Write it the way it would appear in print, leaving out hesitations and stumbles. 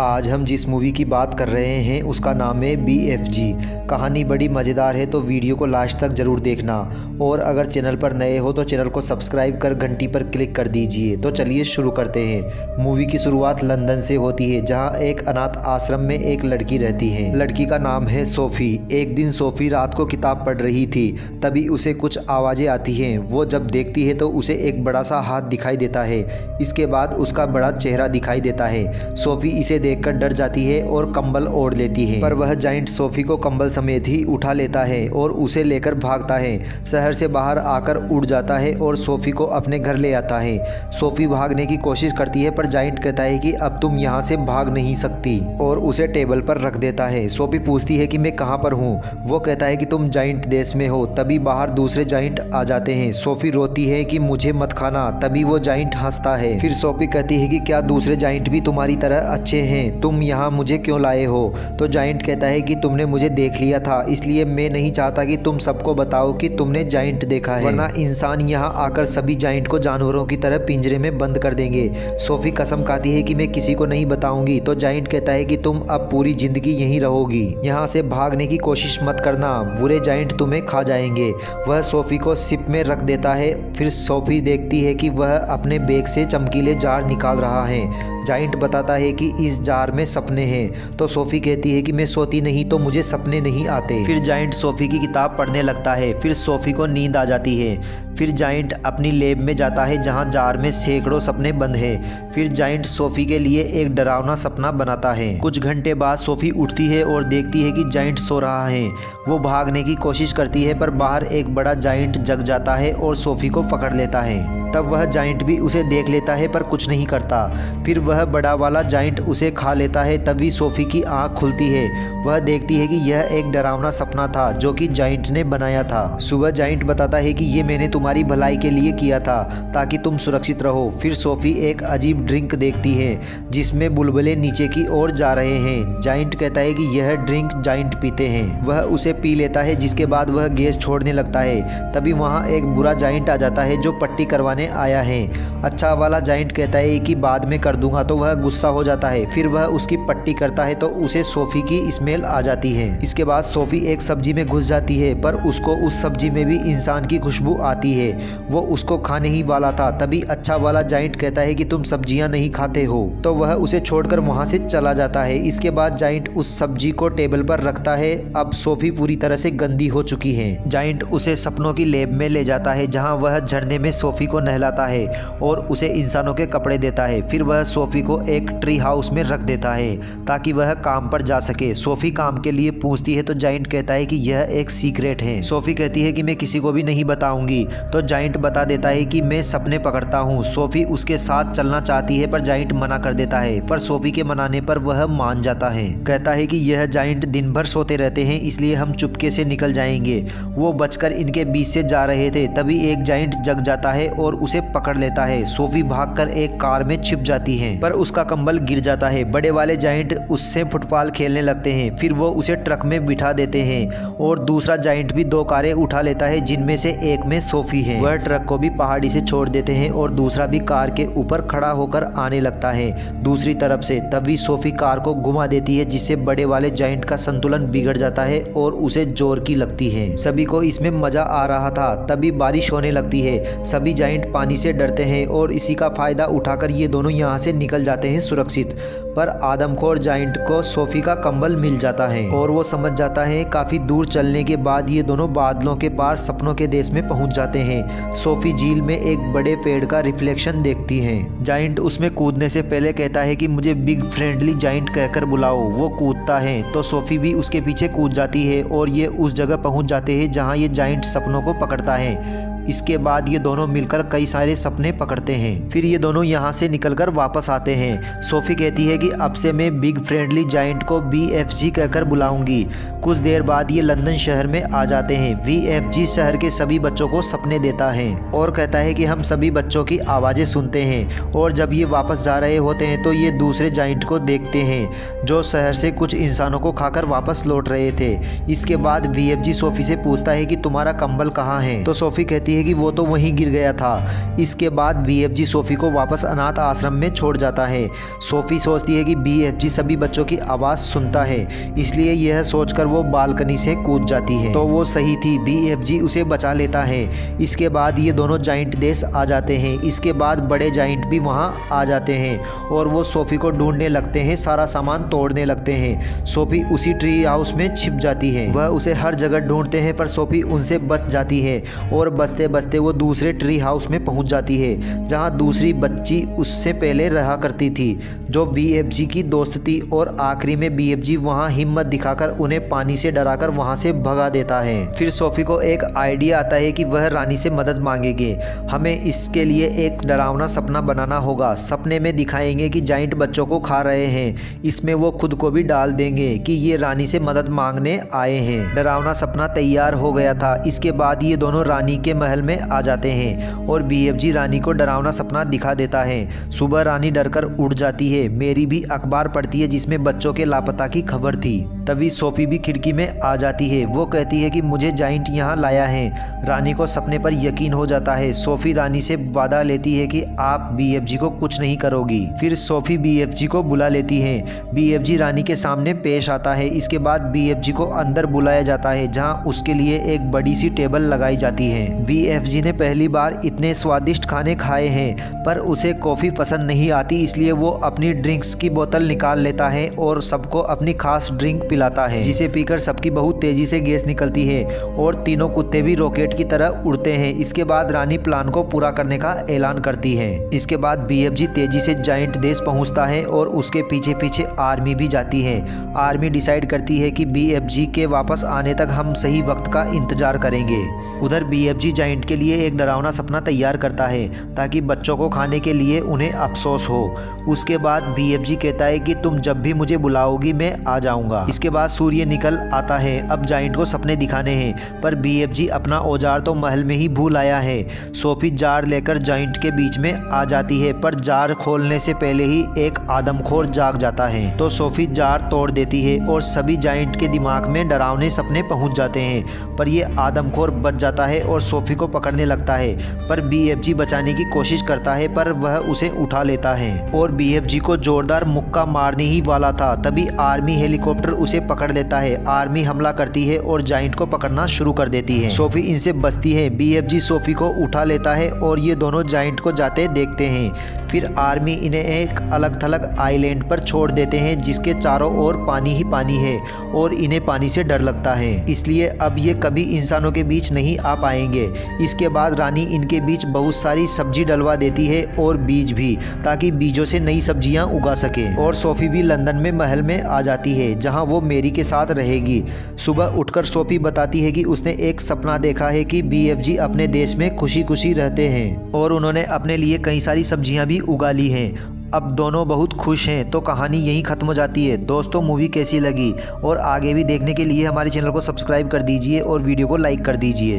आज हम जिस मूवी की बात कर रहे हैं उसका नाम है BFG। कहानी बड़ी मज़ेदार है तो वीडियो को लास्ट तक ज़रूर देखना, और अगर चैनल पर नए हो तो चैनल को सब्सक्राइब कर घंटी पर क्लिक कर दीजिए। तो चलिए शुरू करते हैं। मूवी की शुरुआत लंदन से होती है, जहां एक अनाथ आश्रम में एक लड़की रहती है। लड़की का नाम है सोफ़ी। एक दिन सोफ़ी रात को किताब पढ़ रही थी, तभी उसे कुछ आवाज़ें आती हैं। वो जब देखती है तो उसे एक बड़ा सा हाथ दिखाई देता है। इसके बाद उसका बड़ा चेहरा दिखाई देता है। सोफ़ी इसे देखकर डर जाती है और कंबल ओढ़ लेती है, पर वह जाइंट सोफ़ी को कंबल समेत ही उठा लेता है और उसे लेकर भागता है। शहर से बाहर आकर उड़ जाता है और सोफ़ी को अपने घर ले आता है। सोफ़ी भागने की कोशिश करती है, पर जाइंट कहता है कि अब तुम यहाँ से भाग नहीं सकती, और उसे टेबल पर रख देता है। सोफ़ी पूछती है कि मैं कहाँ पर हूँ। वो कहता है कि तुम जाइंट देश में हो। तभी बाहर दूसरे जाइंट आ जाते हैं। सोफ़ी रोती है कि मुझे मत खाना। तभी वो जाइंट हंसता है। फिर सोफ़ी कहती है कि क्या दूसरे जाइंट भी तुम्हारी तरह अच्छे हैं? तुम यहाँ मुझे क्यों लाए हो? तो जाइंट कहता है कि तुमने मुझे देख लिया था, इसलिए मैं नहीं चाहता कि तुम सबको बताओ कि तुमने जाइंट देखा है, वरना इंसान यहाँ आकर सभी जाइंट को जानवरों की तरह पिंजरे में बंद कर देंगे। सोफ़ी कसम खाती है कि मैं किसी को नहीं बताऊंगी। तो जाइंट कहता है कि तुम अब पूरी जिंदगी यहीं रहोगी, यहाँ से भागने की कोशिश मत करना, बुरे जाइंट तुम्हें खा जाएंगे। वह सोफ़ी को शिप में रख देता है। फिर सोफ़ी देखती है कि वह अपने बैग से चमकीले जार निकाल रहा है। जाइंट बताता है कि इस जार में सपने हैं। तो सोफ़ी कहती है कि मैं सोती नहीं तो मुझे सपने नहीं आते। फिर जाइंट सोफ़ी की किताब पढ़ने लगता है। फिर सोफ़ी को नींद आ जाती है। फिर जाइंट अपनी लैब में जाता है, जहां जार में सैकड़ों सपने बंद हैं। फिर जाइंट सोफ़ी के लिए एक डरावना सपना बनाता है। कुछ घंटे बाद सोफ़ी उठती है और देखती है कि जाइंट सो रहा है। वो भागने की कोशिश करती है, पर बाहर एक बड़ा जाइंट जग जाता है और सोफ़ी को पकड़ लेता है। तब वह जाइंट भी उसे देख लेता है, पर कुछ नहीं करता। फिर वह बड़ा वाला जाइंट उसे खा लेता है। तभी सोफ़ी की आंख खुलती है। वह देखती है कि यह एक डरावना सपना था जो कि जाइंट ने बनाया था। सुबह जाइंट बताता है कि ये मैंने तुम्हारी भलाई के लिए किया था, ताकि तुम सुरक्षित रहो। फिर सोफ़ी एक अजीब ड्रिंक देखती है जिसमें बुलबुले नीचे की ओर जा रहे हैं। जाइंट कहता है कि यह ड्रिंक जाइंट पीते हैं। वह उसे पी लेता है, जिसके बाद वह गैस छोड़ने लगता है। तभी वहाँ एक बुरा जाइंट आ जाता है जो पट्टी करवाने आया है। अच्छा वाला जाइंट कहता है कि बाद में कर दूंगा, तो वह गुस्सा हो जाता है। फिर वह उसकी पट्टी करता है तो उसे सोफ़ी की स्मेल आ जाती है। इसके बाद सोफ़ी एक सब्जी में घुस जाती है, पर उसको उस सब्जी में भी इंसान की खुशबू आती है। वो उसको खाने ही वाला था। तभी अच्छा वाला जाइंट कहता है कि तुम सब्जियां नहीं खाते हो, तो वह उसे छोड़कर वहां से चला जाता है। इसके बाद जाइंट उस सब्जी को टेबल पर रखता है। अब सोफ़ी पूरी तरह से गंदी हो चुकी है। जाइंट उसे सपनों की लैब में ले जाता है, जहां वह झरने में सोफ़ी को नहलाता है और उसे इंसानों के कपड़े देता है। फिर वह सोफ़ी को एक ट्री हाउस में रख देता है ताकि वह काम पर जा सके। सोफ़ी काम के लिए पूछती है तो जाइंट कहता है कि यह एक सीक्रेट है। सोफ़ी कहती है कि मैं किसी को भी नहीं बताऊंगी। तो जाइंट बता देता है कि मैं सपने पकड़ता हूँ। सोफ़ी उसके साथ चलना चाहती है, पर जाइंट मना कर देता है, पर सोफ़ी के मनाने पर वह मान जाता है। कहता है कि यह जाइंट दिन भर सोते रहते हैं, इसलिए हम चुपके से निकल जाएंगे। वो बचकर इनके बीच से जा रहे थे, तभी एक जाइंट जग जाता है और उसे पकड़ लेता है। सोफ़ी भागकर एक कार में छिप जाती है, पर उसका कंबल गिर जाता है। बड़े वाले जाइंट उससे फुटबॉल खेलने लगते हैं। फिर वो उसे ट्रक में बिठा देते हैं और दूसरा जाइंट भी 2 कारें उठा लेता है, जिनमें से एक में सोफ़ी है। वह ट्रक को भी पहाड़ी से छोड़ देते हैं और दूसरा भी कार के ऊपर खड़ा होकर आने लगता है दूसरी तरफ से। तभी सोफ़ी कार को घुमा देती है, जिससे बड़े वाले जाइंट का संतुलन बिगड़ जाता है और उसे जोर की लगती है। सभी को इसमें मजा आ रहा था। तभी बारिश होने लगती है। सभी जाइंट पानी से डरते हैं और इसी का फायदा उठाकर ये दोनों यहाँ से निकल जाते हैं सुरक्षित। पर आदमखोर जाइंट को सोफ़ी का कंबल मिल जाता है और वो समझ जाता है। काफी दूर चलने के बाद ये दोनों बादलों के पार सपनों के देश में पहुंच जाते हैं। सोफ़ी झील में एक बड़े पेड़ का रिफ्लेक्शन देखती है। जाइंट उसमें कूदने से पहले कहता है कि मुझे बिग फ्रेंडली जाइंट कहकर बुलाओ। वो कूदता है तो सोफ़ी भी उसके पीछे कूद जाती है और ये उस जगह पहुंच जाते हैं जहां ये जाइंट सपनों को पकड़ता है। इसके बाद ये दोनों मिलकर कई सारे सपने पकड़ते हैं। फिर ये दोनों यहाँ से निकलकर वापस आते हैं। सोफ़ी कहती है कि अब से मैं बिग फ्रेंडली जाइंट को BFG कहकर बुलाऊंगी। कुछ देर बाद ये लंदन शहर में आ जाते हैं। BFG शहर के सभी बच्चों को सपने देता है और कहता है कि हम सभी बच्चों की आवाज़ें सुनते हैं। और जब ये वापस जा रहे होते हैं तो ये दूसरे जाइंट को देखते हैं जो शहर से कुछ इंसानों को खाकर वापस लौट रहे थे। इसके बाद BFG सोफ़ी से पूछता है कि तुम्हारा कंबल कहाँ है? तो सोफ़ी कहती कहती है कि वो तो वहीं गिर गया था। इसके बाद BFG सोफ़ी को वापस अनाथ आश्रम में छोड़ जाता है। सोफ़ी सोचती है कि BFG सभी बच्चों की आवाज़ सुनता है, इसलिए यह सोचकर वो बालकनी से कूद जाती है। तो वो सही थी, BFG उसे बचा लेता है। इसके बाद ये दोनों जाइंट देश आ जाते हैं। इसके बाद बड़े जाइंट भी वहाँ आ जाते हैं और वो सोफ़ी को ढूंढने लगते हैं, सारा सामान तोड़ने लगते हैं। सोफ़ी उसी ट्री हाउस में छिप जाती है। वह उसे हर जगह ढूंढते हैं पर सोफ़ी उनसे बच जाती है और बचते बचते वो दूसरे ट्री हाउस में पहुंच जाती है, जहां दूसरी बच्ची उससे पहले रहा करती थी जो BFG की दोस्त थी। और आखिरी में BFG वहां हिम्मत दिखाकर उन्हें पानी से डराकर वहां से भगा देता है। फिर सोफ़ी को एक आइडिया आता है कि वह रानी से मदद मांगेंगे। हमें इसके लिए एक डरावना सपना बनाना होगा। सपने में दिखाएंगे कि जाइंट बच्चों को खा रहे हैं, इसमें वो खुद को भी डाल देंगे कि ये रानी से मदद मांगने आए हैं। डरावना सपना तैयार हो गया था। इसके बाद ये दोनों रानी के महल में आ जाते हैं और BFG रानी को डरावना सपना दिखा देता है। सुबह रानी डरकर उड़ जाती है। मेरी भी अखबार पढ़ती है जिसमें बच्चों के लापता की खबर थी। तभी सोफ़ी भी खिड़की में आ जाती है। वो कहती है कि मुझे जाइंट यहाँ लाया है। रानी को सपने पर यकीन हो जाता है। सोफ़ी रानी से वादा लेती है कि आप BFG को कुछ नहीं करोगी। फिर सोफ़ी BFG को बुला लेती है। BFG रानी के सामने पेश आता है। इसके बाद BFG को अंदर बुलाया जाता है, जहाँ उसके लिए एक बड़ी सी टेबल लगाई जाती है। BFG ने पहली बार इतने स्वादिष्ट खाने खाए हैं, पर उसे कॉफ़ी पसंद नहीं आती, इसलिए वो अपनी ड्रिंक्स की बोतल निकाल लेता है और सबको अपनी खास ड्रिंक पिलाता है, जिसे पीकर सबकी बहुत तेजी से गैस निकलती है और तीनों कुत्ते भी रॉकेट की तरह उड़ते हैं। इसके बाद रानी प्लान को पूरा करने का ऐलान करती है। इसके बाद BFG तेजी से जाइंट देश पहुंचता है और उसके पीछे पीछे आर्मी भी जाती है। आर्मी डिसाइड करती है कि BFG के वापस आने तक हम सही वक्त का इंतजार करेंगे। उधर BFG जाइंट के लिए एक डरावना सपना तैयार करता है ताकि बच्चों को खाने के लिए उन्हें अफसोस हो। उसके बाद BFG कहता है कि तुम जब भी मुझे बुलाओगी मैं आ जाऊंगा। इसके बाद सूर्य निकल आता है। अब जाइंट को सपने दिखाने हैं, पर BFG अपना औजार तो महल में ही भूल आया है। सोफ़ी जार लेकर जाइंट के बीच में आ जाती है, पर जार खोलने से पहले ही एक आदमखोर जाग जाता है। तो सोफ़ी जार तोड़ देती है और सभी जाइंट के दिमाग में डरावने सपने पहुंच जाते हैं। पर यह आदमखोर बच जाता है और सोफ़ी को पकड़ने लगता है, पर BFG बचाने की कोशिश करता है, पर वह उसे उठा लेता है और BFG को जोरदार मुक्का मारने ही वाला था। तभी आर्मी हेलीकॉप्टर उसे पकड़ लेता है। आर्मी हमला करती है और जाइंट को पकड़ना शुरू कर देती है। सोफ़ी इनसे बचती है। BFG सोफ़ी को उठा लेता है और ये दोनों जाइंट को जाते देखते हैं। फिर आर्मी इन्हें एक अलग थलग आइलैंड पर छोड़ देते हैं, जिसके चारों ओर पानी ही पानी है और इन्हें पानी से डर लगता है, इसलिए अब ये कभी इंसानों के बीच नहीं आ पाएंगे। इसके बाद रानी इनके बीच बहुत सारी सब्जी डलवा देती है और बीज भी, ताकि बीजों से नई सब्जियां उगा सके। और सोफ़ी भी लंदन में महल में आ जाती है, जहां वो मेरी के साथ रहेगी। सुबह उठकर सोफ़ी बताती है कि उसने एक सपना देखा है कि BFG अपने देश में खुशी खुशी रहते हैं और उन्होंने अपने लिए कई सारी सब्जियां भी उगा ली हैं। अब दोनों बहुत खुश हैं। तो कहानी यहीं ख़त्म हो जाती है। दोस्तों, मूवी कैसी लगी और आगे भी देखने के लिए हमारे चैनल को सब्सक्राइब कर दीजिए और वीडियो को लाइक कर दीजिए।